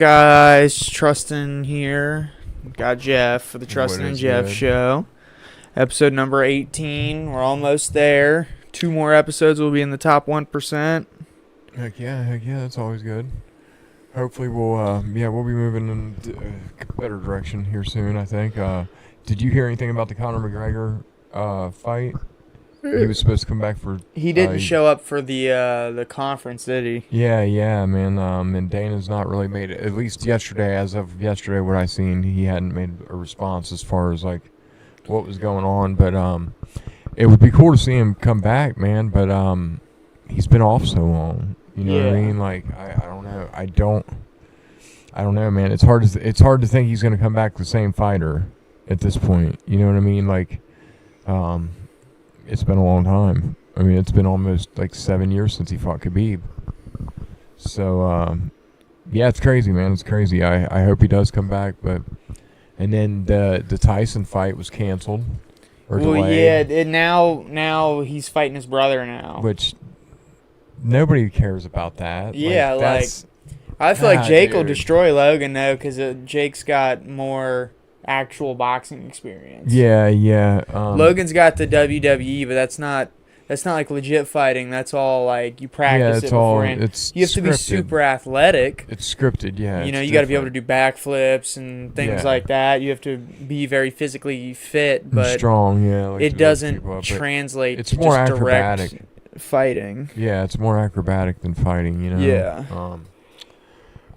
Guys, Trustin here. Got Jeff for the Trustin and Jeff good? show. Episode number 18. We're almost there. 2 more episodes will be in the top 1%. Heck yeah, that's always good. Hopefully we'll be moving in a better direction here soon, I think. Did you hear anything about the Conor McGregor fight? He was supposed to come back for... He didn't show up for the conference, did he? Yeah, man. And Dana's not really made it. At least yesterday, as of yesterday, what I seen, he hadn't made a response as far as, like, what was going on. But it would be cool to see him come back, man. But he's been off so long. You know what I mean? Like, I don't know. I don't know, man. It's hard to think he's going to come back the same fighter at this point. You know what I mean? Like, it's been a long time. I mean, it's been almost like 7 years since he fought Khabib. So, yeah, it's crazy, man. It's crazy. I hope he does come back. And then the Tyson fight was canceled or delayed. Yeah. Now he's fighting his brother now. Which nobody cares about that. Yeah, I feel like Jake will destroy Logan though, because Jake's got more actual boxing experience. Yeah. Logan's got the WWE, but that's not like legit fighting. That's all like you practice it beforehand. You have to be super athletic. It's scripted, yeah. You know, you got to be able to do backflips and things like that. You have to be very physically fit, but strong. Yeah, like it doesn't translate. It's to more just acrobatic direct fighting. Yeah, it's more acrobatic than fighting. You know. Yeah.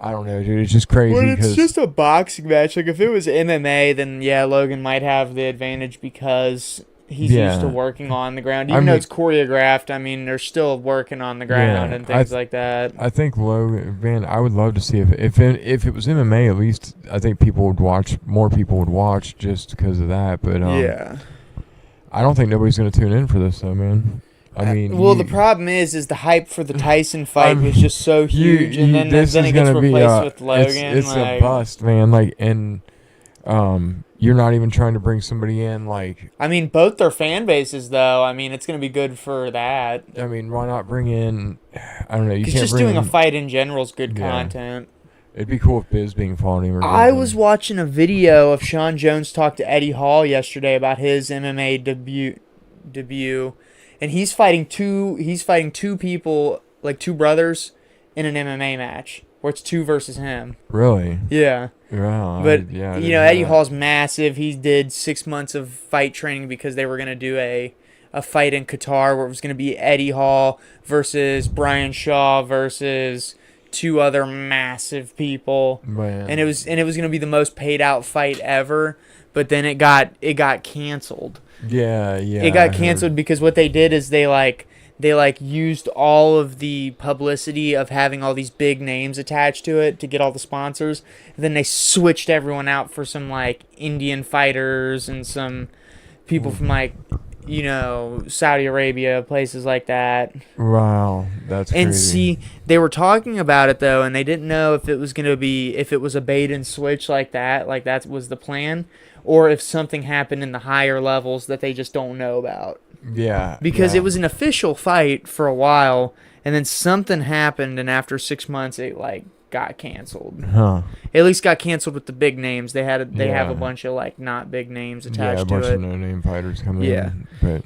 I don't know, dude. It's just crazy. When it's just a boxing match, like if it was MMA, then yeah, Logan might have the advantage because he's used to working on the ground. Even though it's choreographed, I mean, they're still working on the ground and things like that. I think Logan, man, I would love to see if it was MMA, at least I think more people would watch just because of that. But yeah, I don't think nobody's going to tune in for this, though, man. I mean, the problem is the hype for the Tyson fight was just so huge, and then it gets replaced with Logan. It's a bust, man. Like, and you're not even trying to bring somebody in. Like, I mean, both their fan bases, though. I mean, it's going to be good for that. I mean, why not bring in? I don't know. You can't just bring doing a fight in general is good content. It'd be cool if Biz being fought him. I was watching a video of Sean Jones talk to Eddie Hall yesterday about his MMA debut. And he's fighting two people, like two brothers, in an MMA match where it's 2 versus him. Really? Yeah. Wow. But Eddie Hall's massive. He did 6 months of fight training because they were gonna do a fight in Qatar where it was gonna be Eddie Hall versus Brian Shaw versus 2 other massive people. Man. And it was gonna be the most paid out fight ever. But then it got canceled. Yeah. It got canceled because what they did is they used all of the publicity of having all these big names attached to it to get all the sponsors. And then they switched everyone out for some like Indian fighters and some people from like, you know, Saudi Arabia, places like that. Wow, that's crazy. And see, they were talking about it though, and they didn't know if it was a bait and switch like that was the plan, or if something happened in the higher levels that they just don't know about. Yeah. Because it was an official fight for a while, and then something happened, and after 6 months, it like got canceled. Huh. At least got canceled with the big names. They have a bunch of like not big names attached to it. Yeah, a bunch of no-name fighters coming in. But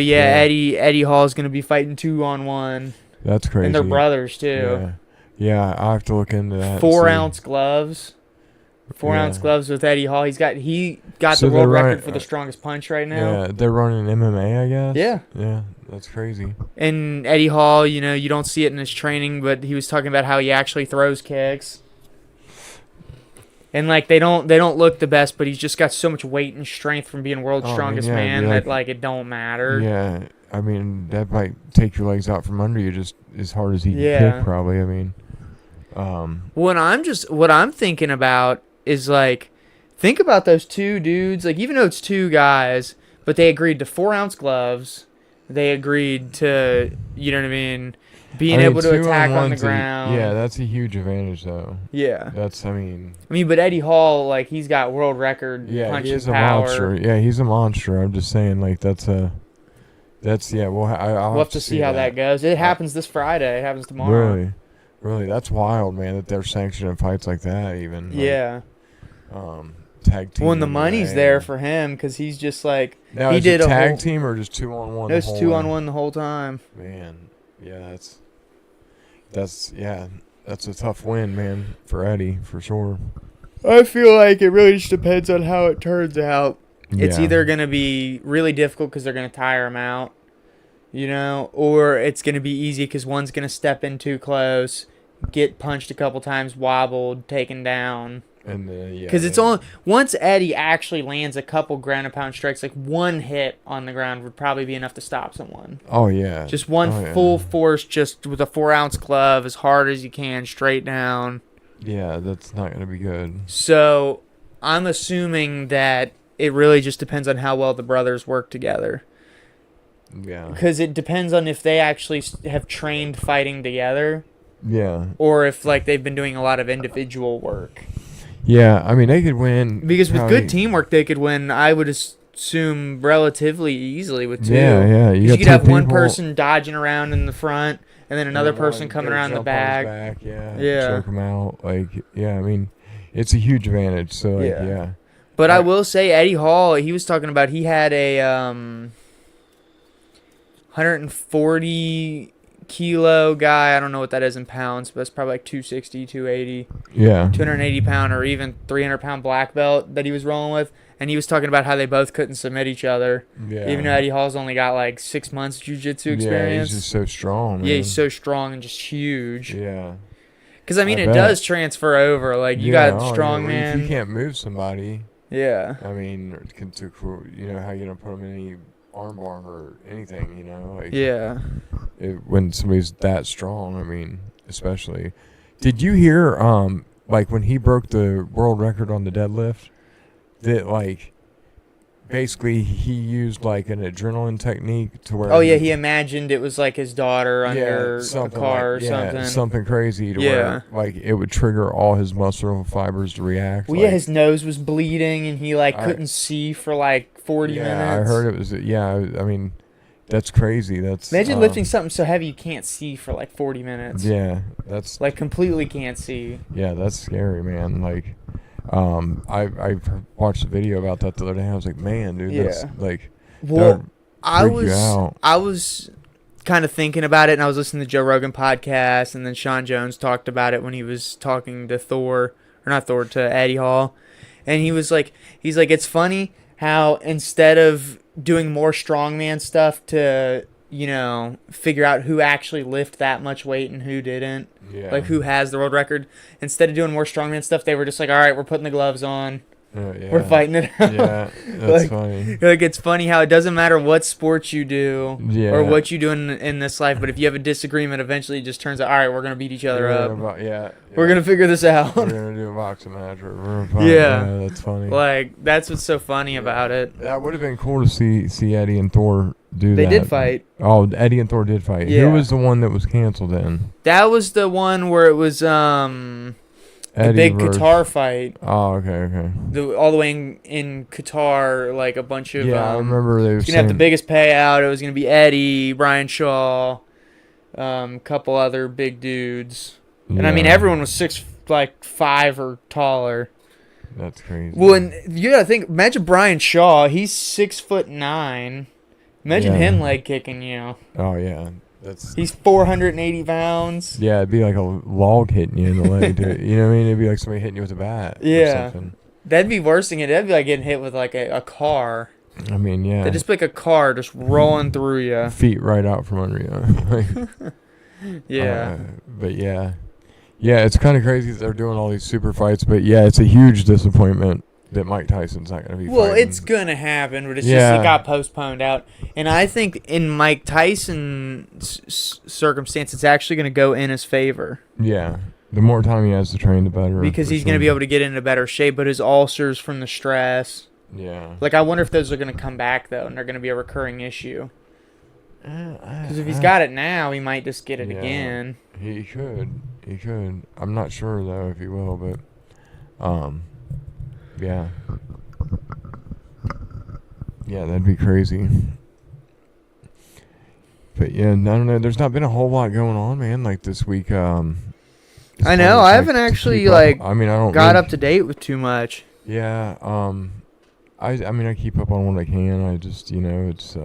Eddie Hall is going to be fighting 2-on-1. That's crazy. And they're brothers too. Yeah, I'll have to look into that. 4-ounce gloves. 4-ounce gloves with Eddie Hall. He got the world record for the strongest punch right now. Yeah, they're running MMA, I guess. Yeah. Yeah, that's crazy. And Eddie Hall, you know, you don't see it in his training, but he was talking about how he actually throws kicks. And like they don't look the best, but he's just got so much weight and strength from being world's strongest man that like it don't matter. Yeah, I mean that might take your legs out from under you just as hard as he can kick, probably. I mean, what I'm thinking about is like, think about those 2 dudes. Like even though it's 2 guys, but they agreed to 4-ounce gloves. They agreed to, you know what I mean, being able to attack on the ground. Yeah, that's a huge advantage, though. Yeah. I mean, but Eddie Hall, like, he's got world record punching power. Yeah, he's a monster. Yeah, he's a monster. I'm just saying, like, we'll have to see how that goes. It happens this Friday. It happens tomorrow. Really? Really, that's wild, man. That they're sanctioning fights like that, even. Yeah. Tag team. When the money's there MMA. for him, because he's just like Now, he is did it a tag whole. team or just 2-on-1 No, the it's whole 2-on-1 the whole time. Man, yeah, that's a tough win, man, for Eddie, for sure. I feel like it really just depends on how it turns out. It's Yeah. either going to be really difficult because they're going to tire him out, or it's going to be easy because one's going to step in too close, get punched a couple times, wobbled, taken down. And yeah. Because it's only once Eddie actually lands a couple ground and pound strikes, like one hit on the ground would probably be enough to stop someone. Oh yeah. Just one full force, just with a 4-ounce glove, as hard as you can, straight down. Yeah, that's not gonna be good. So I'm assuming that it really just depends on how well the brothers work together. Yeah. Because it depends on if they actually have trained fighting together. Yeah. Or if like they've been doing a lot of individual work. Yeah, I mean they could win. Because with good teamwork, they could win. I would assume relatively easily with two. Yeah. You could have one person dodging around in the front, and then another person coming around the back. Yeah. Choke them out. Like, yeah, I mean, it's a huge advantage. So, like, yeah. But I will say, Eddie Hall, he was talking about he had a 140 kilo guy. I don't know what that is in pounds, but it's probably like 260, 280. Yeah. 280 pound or even 300 pound black belt that he was rolling with. And he was talking about how they both couldn't submit each other. Yeah. Even though Eddie Hall's only got like 6 months jiu-jitsu experience. Yeah, he's just so strong, man. Yeah, he's so strong and just huge. Yeah. Because, I mean, it does transfer over. Like, you got strong man. If you can't move somebody. Yeah. I mean, how you going to put them in any armbar or anything, Like, yeah. When somebody's that strong, I mean, especially. Did you hear, like, when he broke the world record on the deadlift, that, like, basically he used, like, an adrenaline technique to where... Oh, yeah, he imagined it was, like, his daughter under a car or something. Something crazy to where, like, it would trigger all his muscle fibers to react. Well, his nose was bleeding, and he, like, couldn't see for, like, 40 minutes. Yeah, I heard it was... Yeah, I mean... That's crazy. Imagine lifting something so heavy you can't see for like 40 minutes. Yeah, that's like completely can't see. Yeah, that's scary, man. Like, I watched a video about that the other day. I was like, man, dude, that's like. Well, I was kind of thinking about it, and I was listening to Joe Rogan podcast, and then Sean Jones talked about it when he was talking to to Eddie Hall, and he's like, it's funny how instead of doing more strongman stuff to, figure out who actually lift that much weight and who didn't, like who has the world record, instead of doing more strongman stuff, they were just like, all right, we're putting the gloves on. We're fighting it out. Yeah, that's funny. Like, it's funny how it doesn't matter what sport you do or what you do in this life, but if you have a disagreement, eventually it just turns out, all right, we're going to beat each other up. We're going to figure this out. We're going to do a boxing match. Yeah, that's funny. Like, that's what's so funny about it. That would have been cool to see Eddie and Thor do that. They did fight. Oh, Eddie and Thor did fight. Yeah. Who was the one that was canceled then? That was the one where it was a big Qatar fight. Oh, okay. All the way in Qatar, like a bunch of... Yeah, I remember they were going to have the biggest payout. It was going to be Eddie, Brian Shaw, couple other big dudes. And I mean, everyone was 6'5" or taller. That's crazy. Well, and you got to think, imagine Brian Shaw. He's 6'9". Imagine him leg kicking you. Oh, yeah. He's 480 pounds. Yeah, it'd be like a log hitting you in the leg. You know what I mean? It'd be like somebody hitting you with a bat. Yeah. Or something. That'd be worse than it. That'd be like getting hit with like a car. I mean, yeah. That'd just be like a car just rolling through you. Feet right out from under you. Yeah. But yeah. Yeah, it's kind of crazy that they're doing all these super fights. But yeah, it's a huge disappointment that Mike Tyson's not going to be fighting. It's going to happen, but it's just it got postponed out. And I think in Mike Tyson's circumstance, it's actually going to go in his favor. Yeah. The more time he has to train, the better. Because he's going to be able to get into better shape, but his ulcers from the stress. Yeah. Like, I wonder if those are going to come back, though, and they're going to be a recurring issue. Because if he's got it now, he might just get it again. He could. I'm not sure, though, if he will, but... Yeah. Yeah, that'd be crazy. But yeah, I don't know. There's not been a whole lot going on, man. Like this week, as I far know. as, I like, haven't to actually keep up. like I mean, I don't got really, up to date with too much. yeah. I mean, I keep up on what I can. I just, it's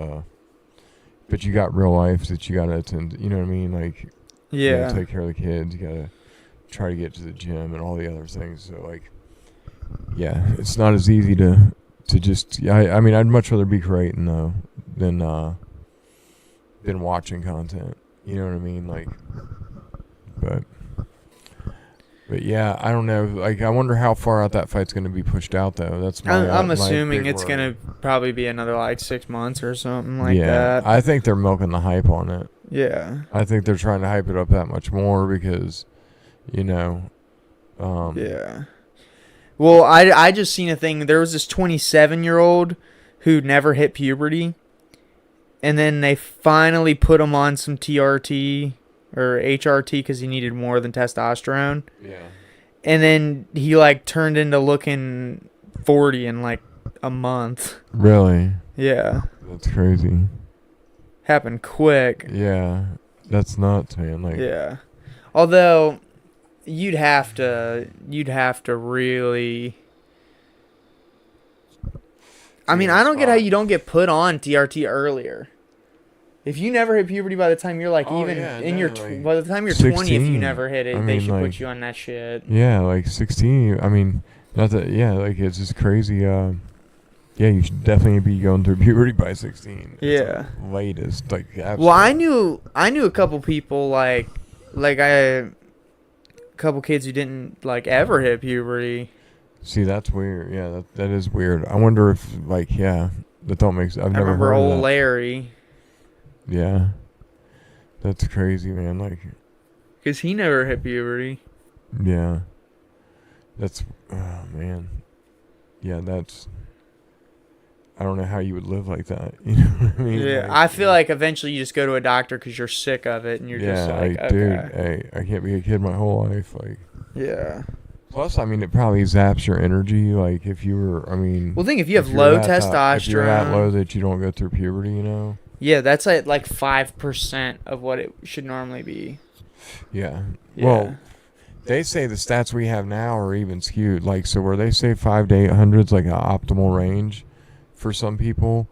but you got real life that you gotta attend. You know what I mean? Like, you gotta Yeah. take care of the kids. You gotta try to get to the gym and all the other things. So like, yeah, it's not as easy to just. I mean, I'd much rather be creating though than watching content. You know what I mean? Like, but yeah, I don't know. Like, I wonder how far out that fight's going to be pushed out though. That's I'm my assuming big it's worry. gonna probably be another like 6 months or something like Yeah, that. I think they're milking the hype on it. Yeah. I think they're trying to hype it up that much more because, you know, Yeah. Well, I just seen a thing. There was this 27-year-old who never hit puberty, and then they finally put him on some TRT or HRT because he needed more than testosterone. yeah, And then he like turned into looking 40 in like a month. really, Yeah. that's crazy. Happened quick. Yeah, that's nuts, man. Like, Yeah. Although you'd have to really I mean, I don't get how you don't get put on TRT earlier. If you never hit puberty by the time you're like Oh, even yeah, in no, your like by the time you're 20, if you 16. never hit it, I they mean, should like, put you on that shit. yeah, like 16. I mean, not that. Yeah, like it's just crazy. Yeah, you should definitely be going through puberty by 16. It's Yeah. like latest, like absolutely. Well, I knew a couple people like a couple kids who didn't like ever hit puberty. See, that's weird. Yeah, that is weird. I wonder if, like, yeah, that don't make sense. I've I never remember heard of old that. Larry, Yeah, that's crazy, man. Like, because he never hit puberty. yeah, that's, oh man, yeah, that's. I don't know how you would live like that. You know what I mean? Yeah, Like, I feel like eventually you just go to a doctor because you're sick of it, and you're yeah, just like, dude, okay, hey, I can't be a kid my whole life. Like, yeah. plus, I mean, it probably zaps your energy. Like, if you were, I mean, Well, think if you have you're low if you're that low testosterone, that you don't go through puberty, you know. yeah, that's like 5% of what it should normally be. Yeah. Yeah. Well, they say the stats we have now are even skewed. Like, so where they say 5 to 800 is like an optimal range for some people,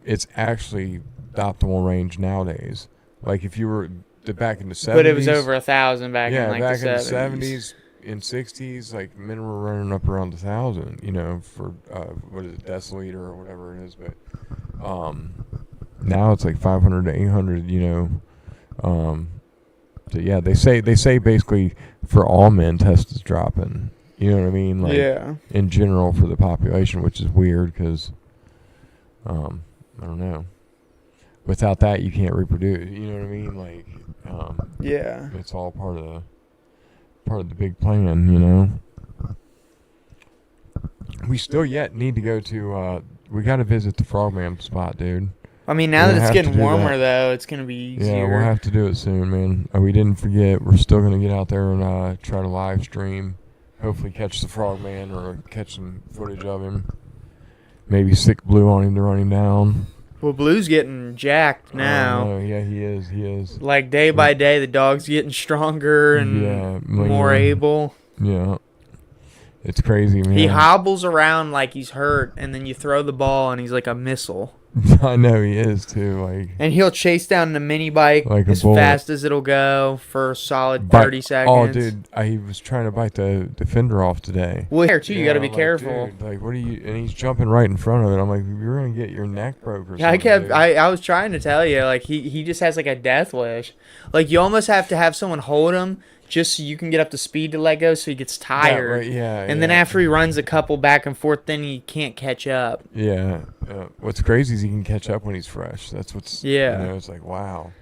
it's actually the optimal range nowadays. Like, if you were back in the 70s. But it was over 1,000 back in like back the in 70s. the 70s and 60s, like, men were running up around 1,000, you know, for, what is it, deciliter or whatever it is. But now it's like 500 to 800, you know. So yeah, they say basically for all men, test is dropping. You know what I mean? Like, Yeah. in general for the population, which is weird because, I don't know. Without that, you can't reproduce. You know what I mean? Like, Yeah. it's all part of the big plan. You know. We still yet need to go to. We got to visit the Frogman spot, dude. I mean, now We'll that it's have to getting do warmer, that. though, it's going to be easier. Yeah, we'll have to do it soon, man. We didn't forget. We're still gonna get out there and try to live stream. Hopefully, catch the Frogman or catch some footage of him. Maybe stick blue on him to run him down. Well, Blue's getting jacked now. Oh, yeah, he is. He is. Like, day by day, the dog's getting stronger and Yeah, more able. Yeah. It's crazy, man. He hobbles around like he's hurt, and then you throw the ball, and he's like a missile. I know he is too. Like, And he'll chase down the mini bike Like a as bullet. fast as it'll go for a solid 30 seconds. Oh, dude, he was trying to bite the fender off today. Well, here, too, you got to be I'm like, careful. Dude, like, what are you? And he's jumping right in front of it. I'm like, you're gonna get your neck broke or something. Yeah, dude. I was trying to tell you, like, he just has, like, a death wish. Like, you almost have to have someone hold him just so you can get up to speed to let go so he gets tired. Yeah, right, yeah. And then after he runs a couple back and forth, then he can't catch up. Yeah. What's crazy is he can catch up when he's fresh. That's what's. Yeah. You know, it's like, wow.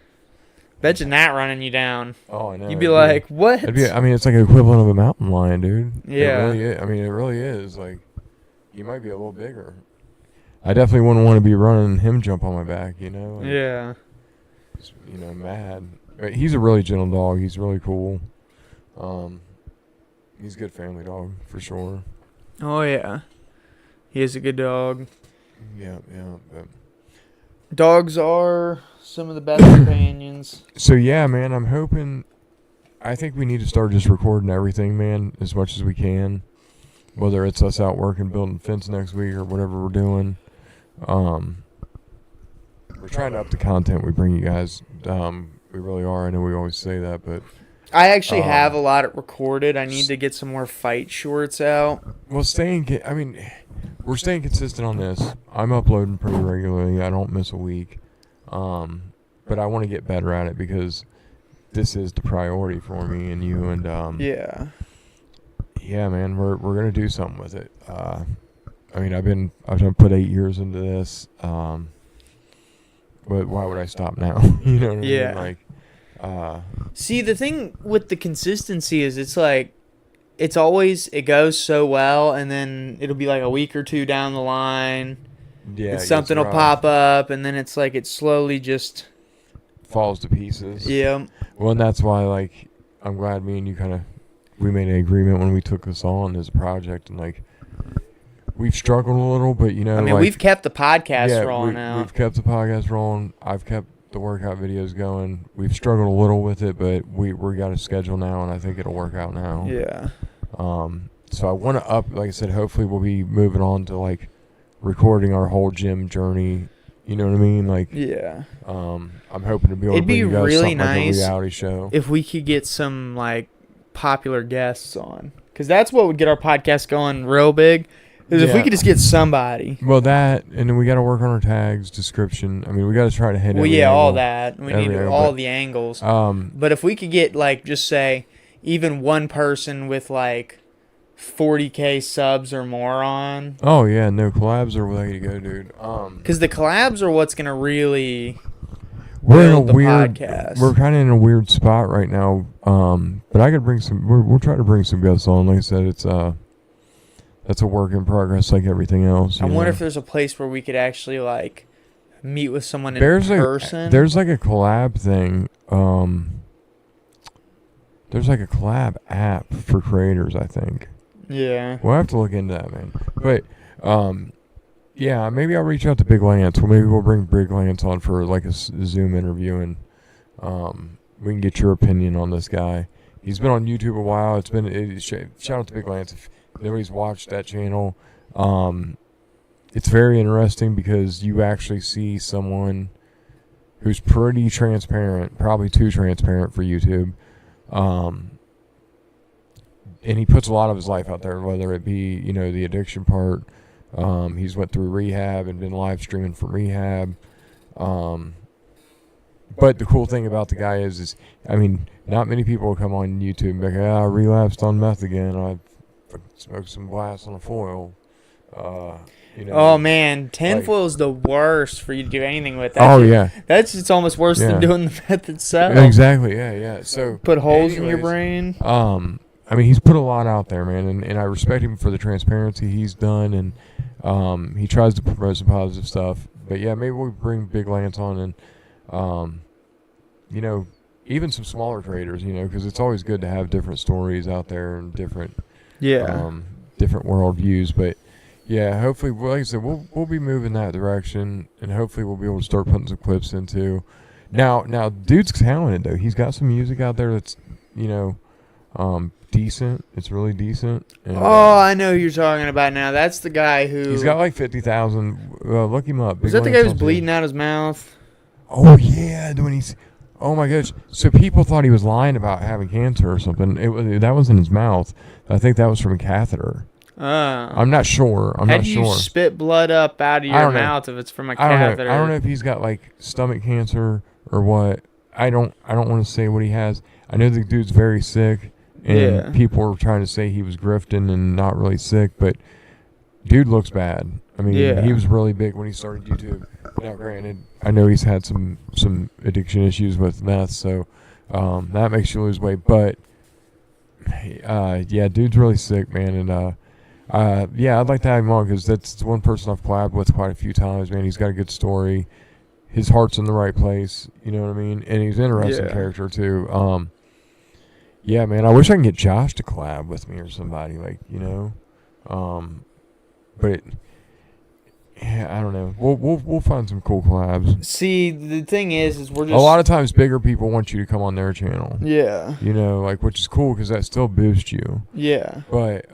Bet you not running you down. Oh, I know. You'd be like, what? I mean, it's like equivalent of a mountain lion, dude. Yeah. It really is. I mean, it really is. Like, he might be a little bigger. I definitely wouldn't want to be running him jump on my back, you know? Like, Yeah. you know, mad. But he's a really gentle dog. He's really cool. He's a good family dog for sure. Oh, yeah. He is a good dog. Yeah. But. Dogs are some of the best companions. So yeah, man, I'm hoping I think we need to start just recording everything, man, as much as we can. Whether it's us out working, building a fence next week, or whatever we're doing. We're trying to up the content we bring you guys. We really are. I know we always say that, but I actually have a lot recorded. I need to get some more fight shorts out. Well, we're staying consistent on this. I'm uploading pretty regularly. I don't miss a week. But I want to get better at it because this is the priority for me and you. And yeah, man, we're gonna do something with it. I've put 8 years into this. But why would I stop now? You know what I mean? Like, see, the thing with the consistency is it's like, it goes so well, and then it'll be like a week or two down the line. Yeah, something will pop up, and then it's like it slowly just falls to pieces. Yeah. Well, and that's why, like, I'm glad me and you we made an agreement when we took this on as a project, and like, we've struggled a little, but we've kept the podcast rolling out. We've kept the podcast rolling. I've kept the workout videos going. We've struggled a little with it, but we got a schedule now, and I think it'll work out now. Yeah. So I want to like I said, hopefully we'll be moving on to like recording our whole gym journey. You know what I mean? Like, yeah. I'm hoping to be able to bring you guys really something nice like a reality show. If we could get some like popular guests on, because that's what would get our podcast going real big. Is if we could just get somebody. Well, that, and then we got to work on our tags, description. I mean, we got to try to hit. All that. We need all the angles. But if we could get like, just say, even one person with like 40K subs or more on. Oh yeah, no, collabs are the way to go, dude. Because the collabs are what's gonna really. We're podcast. We're kind of in a weird spot right now. But I could bring some. We'll try to bring some guests on. Like I said, that's a work in progress, like everything else. I wonder if there's a place where we could actually like meet with someone in person. There's like a collab thing. There's like a collab app for creators, I think. Yeah. We'll have to look into that, man. But yeah, maybe I'll reach out to Big Lance. Well, maybe we'll bring Big Lance on for like a Zoom interview, and we can get your opinion on this guy. He's been on YouTube a while. Shout out to Big Lance. If nobody's watched that channel, it's very interesting because you actually see someone who's pretty transparent, probably too transparent for YouTube. And he puts a lot of his life out there, whether it be, the addiction part. He's went through rehab and been live streaming from rehab. But the cool thing about the guy is not many people will come on YouTube and be like, I relapsed on meth again. I smoked some glass on a foil. Oh man, tinfoil is the worst for you to do anything with. It's almost worse than doing the meth itself. Exactly. Yeah. So put holes in your brain. He's put a lot out there, man, and I respect him for the transparency he's done, and he tries to promote some positive stuff. But yeah, maybe we'll bring Big Lance on, and even some smaller creators, because it's always good to have different stories out there and different world views. But yeah, hopefully, like I said, we'll be moving that direction, and hopefully we'll be able to start putting some clips into. Now, dude's talented though. He's got some music out there that's decent. It's really decent. And, I know who you're talking about now. That's the guy who... He's got like 50,000. Look him up. Was that the guy who's bleeding out his mouth? Oh, yeah. Oh, my gosh. So people thought he was lying about having cancer or something. That was in his mouth. I think that was from a catheter. I'm not sure. How do you spit blood up out of your mouth if it's from a catheter? I don't know if he's got like stomach cancer or what. I don't want to say what he has. I know the dude's very sick. And people were trying to say he was grifting and not really sick, but dude looks bad. He was really big when he started YouTube. Now, granted, I know he's had some addiction issues with meth, so that makes you lose weight. But dude's really sick, man. And I'd like to have him on because that's one person I've collabed with quite a few times, man. He's got a good story. His heart's in the right place, you know what I mean? And he's an interesting character too. Yeah, man, I wish I could get Josh to collab with me or somebody, but Yeah, I don't know. We'll find some cool collabs. See, the thing is we're just A lot of times bigger people want you to come on their channel. yeah, You know, like, which is cool because that still boosts you. yeah. But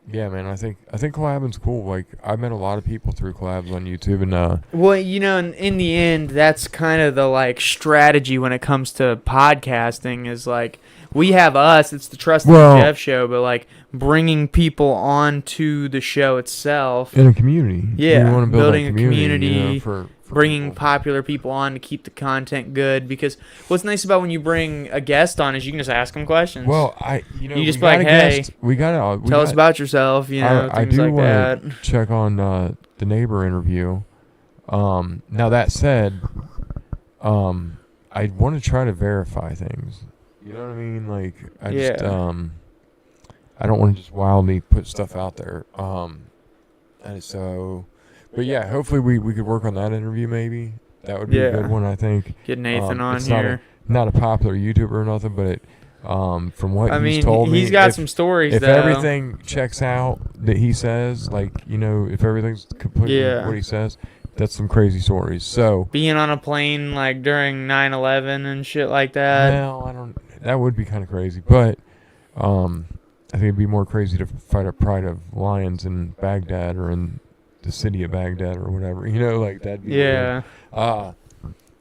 yeah, man, I think collabing's cool. Like, I met a lot of people through collabs on YouTube, and Well, you know, in the end, that's kind of the like strategy when it comes to podcasting. Is like we have us, it's the Trusting Jeff show, but like bringing people onto the show itself. in a community. Yeah, you want to build building that a community, community, you know, for bringing people. popular people on to keep the content good. Because what's nice about when you bring a guest on is you can just ask them questions. Well, you we just be got like, a hey, guest. We got tell us about yourself, you know, I things do like want that. to check on the neighbor interview. Now that said, I want to try to verify things. You know what I mean? Like, I just I don't want to just wildly put stuff out there. And so, but yeah, hopefully we could work on that interview. Maybe that would be a good one. I think Get Nathan on it's here. Not a popular YouTuber or nothing, but it, from what I he's mean, told me, he's got some stories. if though. everything checks out that he says, like, you know, if everything's completely what he says, that's some crazy stories. So being on a plane like during 9/11 and shit like that. well, I don't. That would be kind of crazy, but I think it'd be more crazy to fight a pride of lions in Baghdad or in the city of Baghdad or whatever. You know, like that'd be Yeah. weird.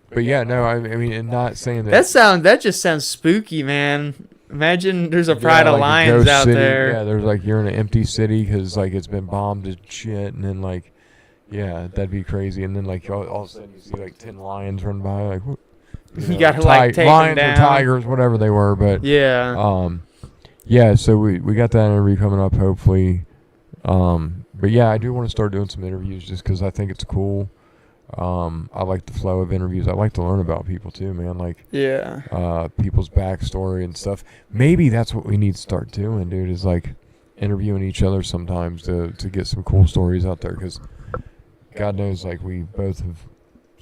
But yeah, no, I mean, and not saying that. That just sounds spooky, man. Imagine there's a yeah, pride of like a lions ghost out city. there. Yeah, there's like you're in an empty city because like it's been bombed to shit, and then like, yeah, that'd be crazy. And then like all of a sudden you see like 10 lions run by, like You gotta like take lions them down. or tigers, whatever they were. But Yeah. yeah. So we got that interview coming up, hopefully. But yeah, I do want to start doing some interviews just because I think it's cool. I like the flow of interviews. I like to learn about people too, man. Like, Yeah. people's backstory and stuff. Maybe that's what we need to start doing, dude. Is like interviewing each other sometimes to get some cool stories out there. Because God knows, like we both have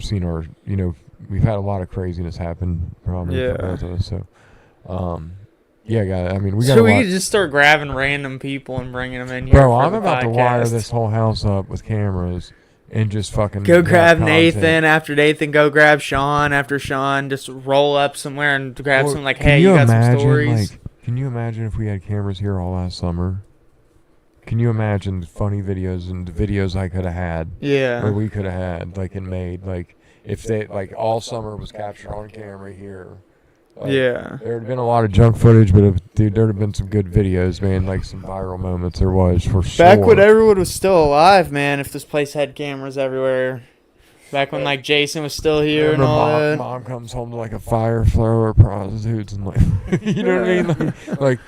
seen our, you know, we've had a lot of craziness happen probably for both of us. So, yeah, guys. I mean, we got. So a we lot. could just start grabbing random people and bringing them in here. Bro, for I'm the about to podcast. wire this whole house up with cameras and just fucking Go have grab content. Nathan. After Nathan, go grab Sean. After Sean, just roll up somewhere and grab Or some like, can hey, you got some imagine, stories. Like, can you imagine if we had cameras here all last summer? Can you imagine the funny videos and the videos I could have had? Or Yeah. we could have had, like, and made, like, if they, like, all summer was captured on camera here. Like, Yeah. there had been a lot of junk footage, but dude, there'd have been some good videos, man. Like some viral moments, there was for sure. Back when everyone was still alive, man. If this place had cameras everywhere. Back when like Jason was still here and all that. Mom comes home to like a fire thrower, prostitutes, and like, you know what I mean? Like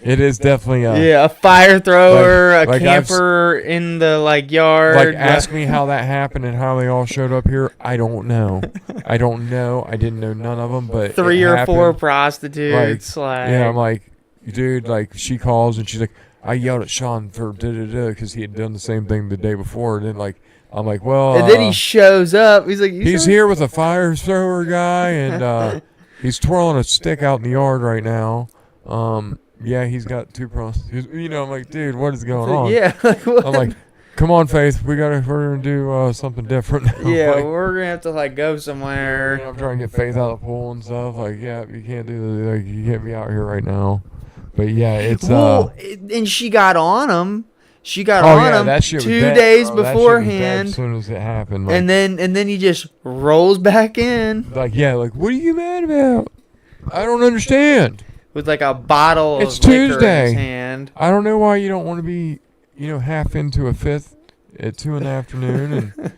it is definitely Yeah, a fire thrower, Like- a like camper in the like yard. Like, ask me how that happened and how they all showed up here. I don't know. I didn't know none of them, but 3 it or 4 happened. prostitutes. Like, Yeah, I'm like, dude, like, she calls and she's like, I yelled at Sean for da-da-da because he had done the same thing the day before. And then, like, I'm like, well. and then he shows up. He's like, He's here with a fire thrower guy, and he's twirling a stick out in the yard right now. Yeah, he's got 2 prostitutes. You know, I'm like, dude, what is going on? Yeah. I'm like, come on, Faith, we're gonna do something different. yeah, Like, we're gonna have to like go somewhere. I'm trying to get Faith out of the pool and stuff. Like, yeah, you can't do that. Like, you can't be out here right now. But yeah, it's Well, and she got on him. She got oh on yeah, him that shit was 2 dead, days bro. That shit was dead beforehand, as soon as it happened, like, and then he just rolls back in like, yeah, like, what are you mad about? I don't understand. with like a bottle It's of liquor in Tuesday. his hand. I don't know why you don't want to be, you know, half into a fifth at 2 in the afternoon and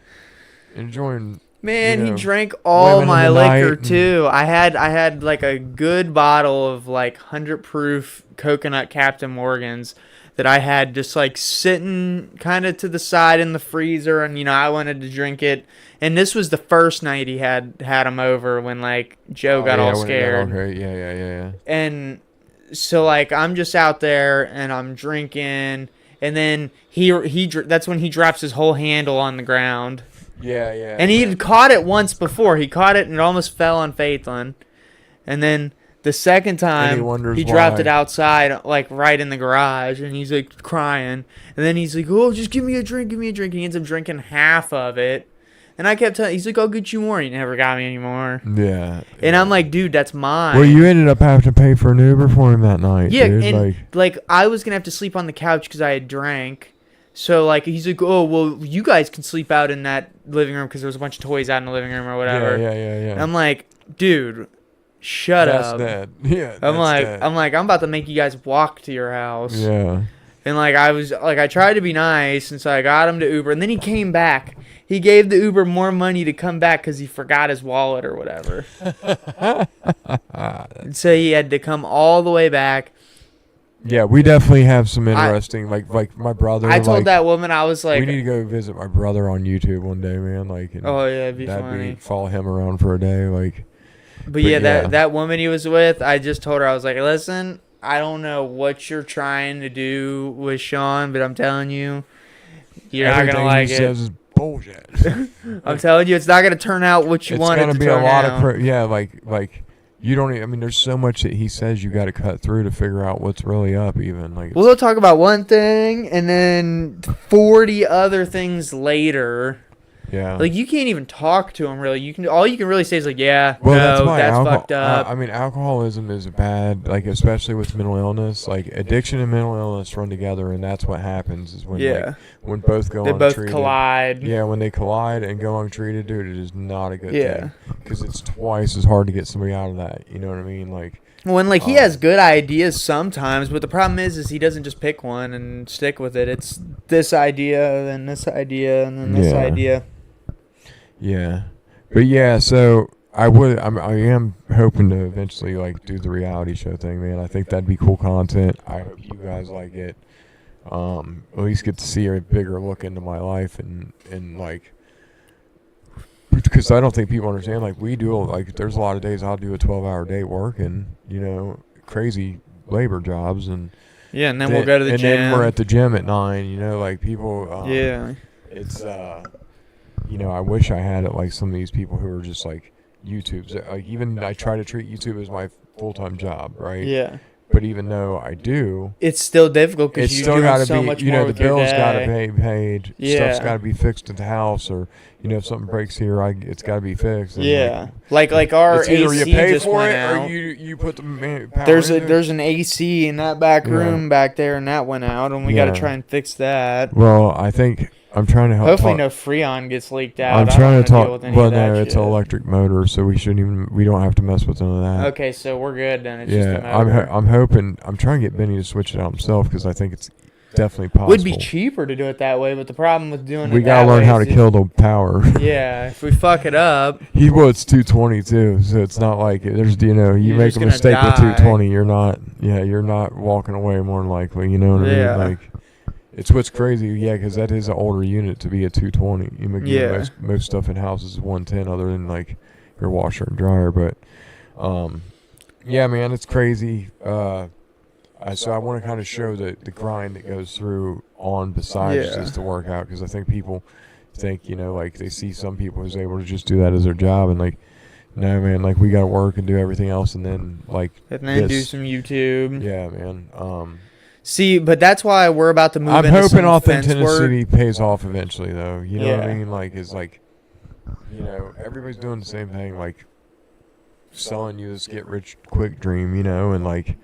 enjoying. Man, You he know, drank all women in my the liquor night and- too. I had like a good bottle of like 100 proof coconut Captain Morgan's that I had just like sitting kind of to the side in the freezer, and you know I wanted to drink it. And this was the first night he had him over when like Joe got all scared. Okay. Yeah. And so like I'm just out there and I'm drinking, and then that's when he drops his whole handle on the ground. Yeah. And he had caught it once before. He caught it and it almost fell on Faithlin. And then The second And time, he wonders he dropped why. it outside, like right in the garage, and he's like crying. And then he's like, "Oh, just give me a drink, give me a drink." And he ends up drinking half of it. And I kept telling, he's like, "I'll get you more." He never got me any more. Yeah. And I'm like, "Dude, that's mine." Well, you ended up having to pay for an Uber for him that night, yeah, dude. and like I was gonna have to sleep on the couch because I had drank. So like he's like, "Oh, well, you guys can sleep out in that living room because there was a bunch of toys out in the living room or whatever." Yeah. And I'm like, "Dude, shut That's up." dead. Yeah. I'm like, dead. I'm about to make you guys walk to your house. Yeah. And like I tried to be nice, and so I got him to Uber, and then he came back. He gave the Uber more money to come back because he forgot his wallet or whatever. And so he had to come all the way back. Yeah, we definitely have some interesting, like my brother. I told like, that woman, I was like, we need to go visit my brother on YouTube one day, man. Like, and "Oh yeah, it'd be that'd funny." follow him around for a day, like. But yeah, that woman he was with, I just told her, I was like, "Listen, I don't know what you're trying to do with Sean, but I'm telling you, you're not gonna like he it." says is bullshit. I'm telling you, it's not gonna turn out what you want it to It's gonna be turn a lot out. of like you don't. I mean, there's so much that he says you got to cut through to figure out what's really up. Even like, Well, they'll talk about one thing and then 40 other things later. yeah. Like you can't even talk to him really. All you can really say is like, "Yeah, Well, no, why that's fucked up." I mean, alcoholism is bad, like especially with mental illness. Like addiction and mental illness run together, and that's what happens is when Yeah. when both go They untreated. both collide. Yeah, when they collide and go untreated, dude, it is not a good Yeah. thing. Because it's twice as hard to get somebody out of that. You know what I mean? Like, When like he has good ideas sometimes, but the problem is he doesn't just pick one and stick with it. It's this idea, then this idea, and then this Yeah. idea. yeah, but yeah. So I am hoping to eventually like do the reality show thing, man. I think that'd be cool content. I hope you guys like it. At least get to see a bigger look into my life and like. Because I don't think people understand. Like we do, like there's a lot of days I'll do a 12-hour day working, crazy labor jobs, and Yeah, and then we'll go to the and gym. then we're at the gym at 9. Like people. Yeah. It's I wish I had it like some of these people who are just like YouTube's. Like even I try to treat YouTube as my full-time job, right? Yeah. But even though I do, It's still difficult because it's you're still doing got to so be, much more the with your bills got to day. be paid. Yeah. Stuff's got to be fixed at the house, or if something breaks here, it's got to be fixed. And Yeah, like our it's either AC you pay just for went it out. or you put the power There's into it. there's an AC in that back room back there, and that went out, and we got to Yeah. try and fix that. Well, I think I'm trying to help. Hopefully, no freon gets leaked out. I'm I trying don't to wanna deal talk. with any Well, of that no, it's shit. an electric motor, so we don't have to mess with none of that. Okay, so we're good then. It's just a Yeah, motor. I'm hoping. I'm trying to get Benny to switch it out himself because I think it's definitely possible. Would be cheaper to do it that way, but the problem with doing We it gotta that learn way how is to kill the power. Yeah, if we fuck it up, It's 220 too, so it's not like there's you You're make just a gonna mistake with die. 220, you're not walking away more than likely. You know what I Yeah. mean? Like it's what's crazy, because that is an older unit to be a 220. Yeah. Most stuff in houses is 110, other than like your washer and dryer. But yeah, man, it's crazy. So I want to kind of show the grind that goes through on besides just the workout, because I think people think like they see some people who's able to just do that as their job, and like no, man, like we got to work and do everything else, and then do some YouTube. Yeah, man. See, but that's why we're about to move I'm into hoping some fence work. authenticity pays off eventually, though. You know what I Yeah. mean? Like, it's like, everybody's doing the same thing, like selling you this get rich quick dream, and like,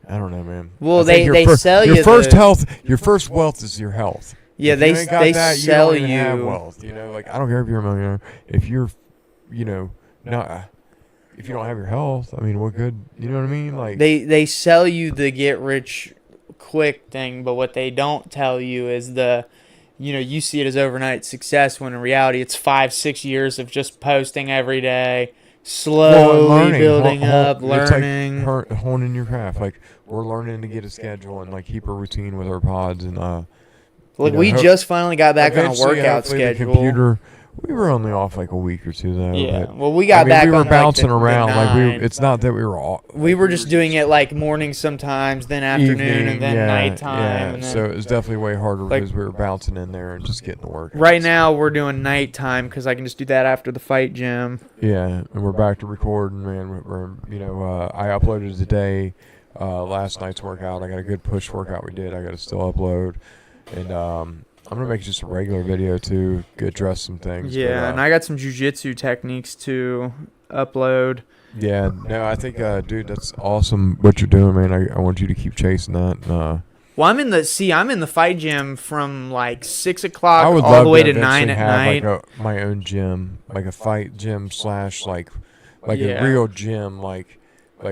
I don't know, man. Well, I think they sell your you first the- health. Your first wealth is your health. Yeah, If they you ain't got they that, sell you don't even have you. wealth. Like I don't care if you're a millionaire. If you're, not. If you don't have your health, I mean, what good? You know what I mean? Like They sell you the get rich quick thing, but what they don't tell you is you see it as overnight success, when in reality it's 5-6 years of just posting every day, slowly learning, building up, learning. It's like honing your craft. Like we're learning to get a schedule and like keep a routine with our pods, and we just finally got back on a eventually, workout hopefully schedule. The computer We were only off like a week or two though. Yeah. But, Well, we got back we were on bouncing like the around. Like 9. it's not that we were all. We were just doing it like morning sometimes, then afternoon, and then nighttime. Yeah. And then, So it was definitely way harder like, because we were bouncing in there and just getting to work. right now, we're doing nighttime because I can just do that after the fight gym. Yeah, and we're back to recording, man. I uploaded today last night's workout. I got a good push workout we did. I got to still upload, and I'm gonna make just a regular video too. Address some things. Yeah, but, and I got some jiu-jitsu techniques to upload. Yeah, no, I think, dude, that's awesome what you're doing, man. I want you to keep chasing that. Well, I'm in the fight gym from like 6 o'clock I would all love the way to eventually 9 at have night. like my own gym, like a fight gym / like Yeah. a real gym, like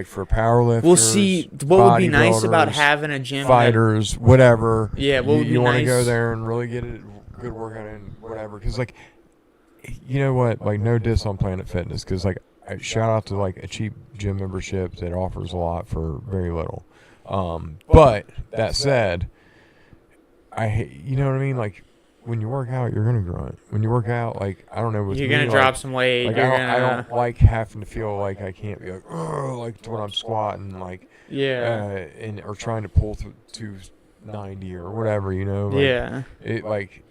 for powerlifters. We'll see. What would be nice about bodybuilders, having a gym? fighters, whatever. Yeah, what would be you want to nice? go there and really get a good workout in, whatever. Because like, you know what? Like, no diss on Planet Fitness. Because like, shout out to like a cheap gym membership that offers a lot for very little. But that said, you know what I mean? Like, when you work out, you're gonna grunt. When you work out, like, I don't know. With You're me, gonna drop some weight. Like, I don't like having to feel like I can't be like, oh, like when I'm squatting, like, Yeah. or trying to pull through 290 or whatever, you know. Like, Yeah. It like,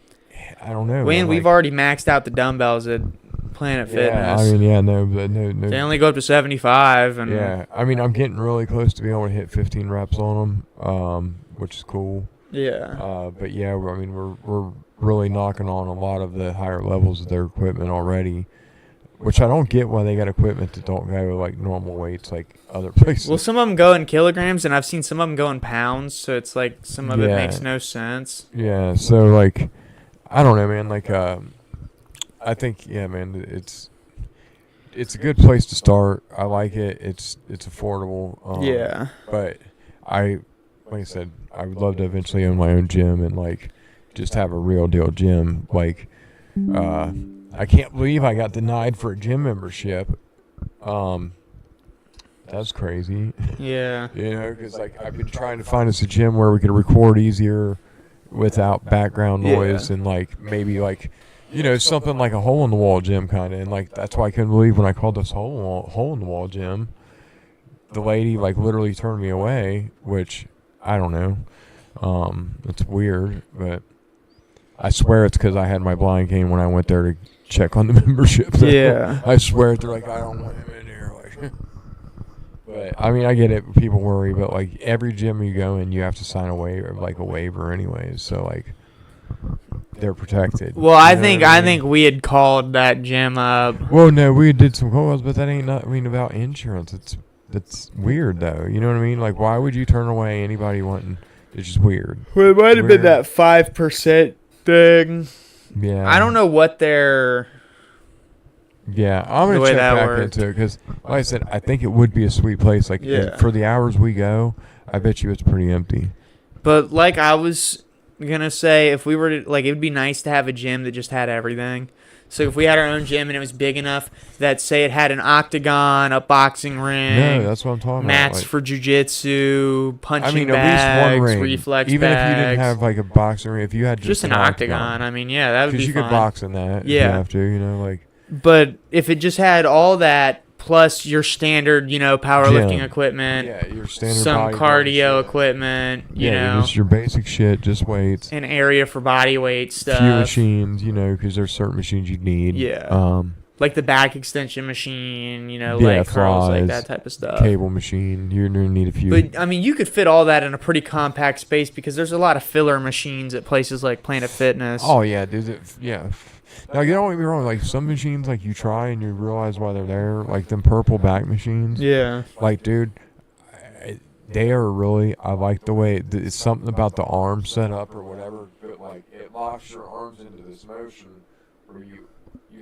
I don't know. Wayne, man, we've like, already maxed out the dumbbells at Planet Fitness. I mean, yeah, no, but no. They only go up to 75, and Yeah, I mean, I'm getting really close to being able to hit 15 reps on them, which is cool. yeah. But yeah, I mean, we're really knocking on a lot of the higher levels of their equipment already, which I don't get why they got equipment that don't go like normal weights like other places. Well, some of them go in kilograms, and I've seen some of them go in pounds, so it's like some of it Yeah. makes no sense. Yeah, so like, I don't know, man. Like, I think, yeah, man, it's a good place to start. I like it. It's affordable. Yeah. But like I said, I would love to eventually own my own gym and like just have a real deal gym. Like, I can't believe I got denied for a gym membership. That's crazy. Yeah. You know, because like I've been trying to find us a gym where we could record easier without background noise and like maybe like, you know, something like a hole in the wall gym kind of. And like that's why I couldn't believe when I called this hole in the wall gym, the lady like literally turned me away, which I don't know. It's weird, but I swear it's because I had my blind cane when I went there to check on the membership. Yeah. I swear they're like, I don't want him in here. Like, but I mean, I get it. People worry, but like every gym you go in, you have to sign a waiver anyways. So like, they're protected. Well, You I know think what I mean? think we had called that gym up. Well, no, we did some calls, but that ain't not. I mean, about insurance, it's weird though. You know what I mean? Like, why would you turn away anybody wanting? It's just weird. Well, it might have Weird. been that 5% thing. Yeah. I don't know what their. Yeah, I'm The gonna way check that back worked. into it because, like I said, I think it would be a sweet place. Like, Yeah. for the hours we go, I bet you it's pretty empty. But like I was gonna say, if we were to, like, it would be nice to have a gym that just had everything. So if we had our own gym and it was big enough that, say, it had an octagon, a boxing ring, No, that's what I'm talking mats about. Like, for jujitsu, punching I mean, bags, at least one ring. reflex Even bags. if you didn't have like a boxing ring, if you had just an octagon. I mean, yeah, that would be because you fine. could box in that. If you Yeah. have to, you know, like. But if it just had all that plus your standard, powerlifting Gym. equipment, Yeah, your standard some bodybuilding cardio shit. equipment, Yeah, just your basic shit, just weights. an area for body weight stuff. Few machines, because there's certain machines you need. Yeah. Like the back extension machine, leg curls, like flies, that type of stuff. Cable machine. You're gonna need a few. But I mean, you could fit all that in a pretty compact space because there's a lot of filler machines at places like Planet Fitness. Oh yeah, dude. Yeah. Now you don't get me wrong. Like some machines, like you try and you realize why they're there. Like them purple back machines. Yeah. Like, dude, they are really. I like the way it's something about the arm setup or whatever. But like it locks your arms into this motion where you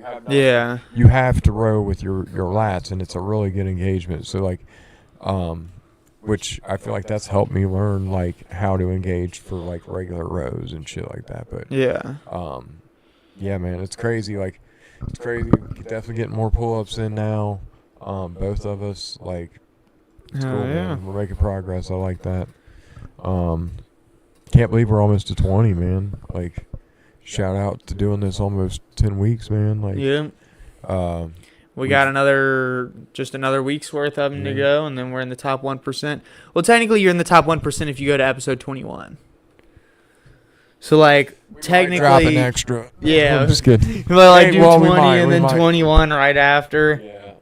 have no, Yeah. you have to row with your lats, and it's a really good engagement. So like, which I feel like that's helped me learn like how to engage for like regular rows and shit like that. But Yeah. yeah, man, it's crazy. Like, it's crazy. We definitely getting more pull-ups in now. Both of us, like, it's cool, man. We're making progress. I like that. Can't believe we're almost to 20, man. Like, shout out to doing this almost 10 weeks, man. Like, Yeah. uh, We got another week's worth of them to Yeah. go, and then we're in the top 1%. Well, technically, you're in the top 1% if you go to episode 21. So, like, technically, drop an extra. Yeah. I'm just kidding. well, like, Hey, do well, 20 we might, and we then might. 21 right after. Yeah,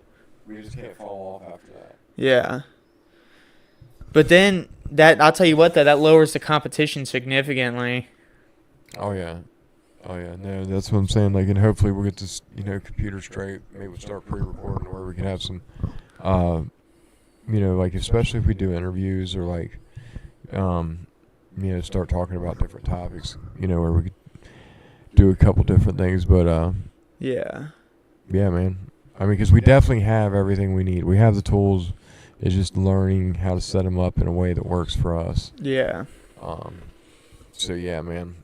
we just can't fall off after that. Yeah. But then, I'll tell you what, though, that lowers the competition significantly. Oh yeah, no, that's what I'm saying. Like, and hopefully we'll get this, computer straight. Maybe we'll start pre-recording where we can have some, like, especially if we do interviews or like, start talking about different topics. Where we could do a couple different things. But Yeah. yeah, man. I mean, because we definitely have everything we need. We have the tools. It's just learning how to set them up in a way that works for us. Yeah. So yeah, man.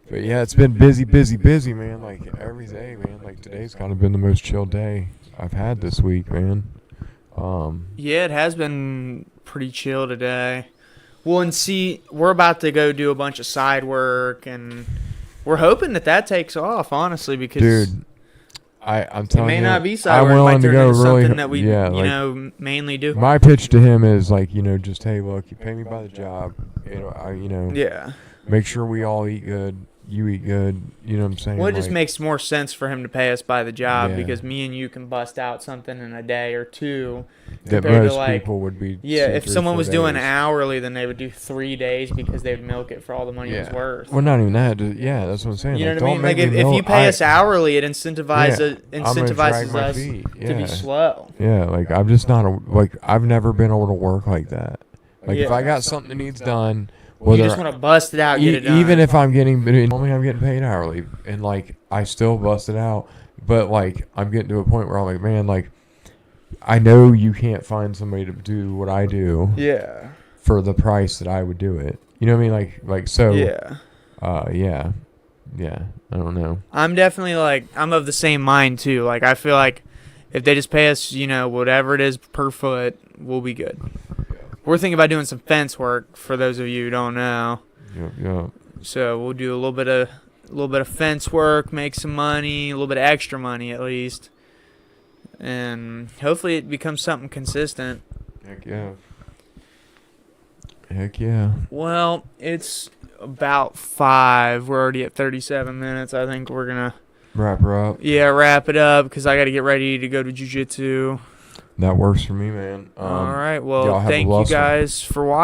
But yeah, it's been busy, man. Like every day, man. Like today's kind of been the most chill day I've had this week, man. Yeah, it has been pretty chill today. Well, and see, we're about to go do a bunch of side work, and we're hoping that takes off, honestly, because dude, I'm telling you, it may not be side I'm work. It might willing to turn go into really, something that we, like, mainly do. my pitch to him is like, just hey, look, you pay me by the job, Yeah. make sure we all eat good, you eat good, you know what I'm saying? Well, it just Like, makes more sense for him to pay us by the job Yeah. because me and you can bust out something in a day or two. that compared to, most like, people would be. Yeah, 2, if 3, someone 4 was doing days. hourly, then they would do 3 days because they would milk it for all the money it was worth. Well, not even that. Yeah, that's what I'm saying. You know like, what I don't mean? Like, make me if milk- you pay I- us hourly, it incentivizes I'm gonna drag my us feet. to Yeah. be slow. Yeah, like I'm just not I've never been able to work like that. Like if Yeah. I got something that needs done, You whether just want to bust it out, get it done. even if I'm normally I'm getting paid hourly, and like I still bust it out, but like I'm getting to a point where I'm like, man, like I know you can't find somebody to do what I do Yeah. for the price that I would do it. You know what I mean? Like so. Yeah. Yeah. I don't know. I'm definitely I'm of the same mind too. Like I feel like if they just pay us, whatever it is per foot, we'll be good. We're thinking about doing some fence work for those of you who don't know. Yeah. So we'll do a little bit of fence work, make some money, a little bit of extra money at least, and hopefully it becomes something consistent. Heck yeah. Heck yeah. Well, it's about 5. We're already at 37 minutes. I think we're gonna Wrap her up. wrap it up because I got to get ready to go to jiu-jitsu. That works for me, man. All right. y'all Well, have a thank you blessed one. guys for watching.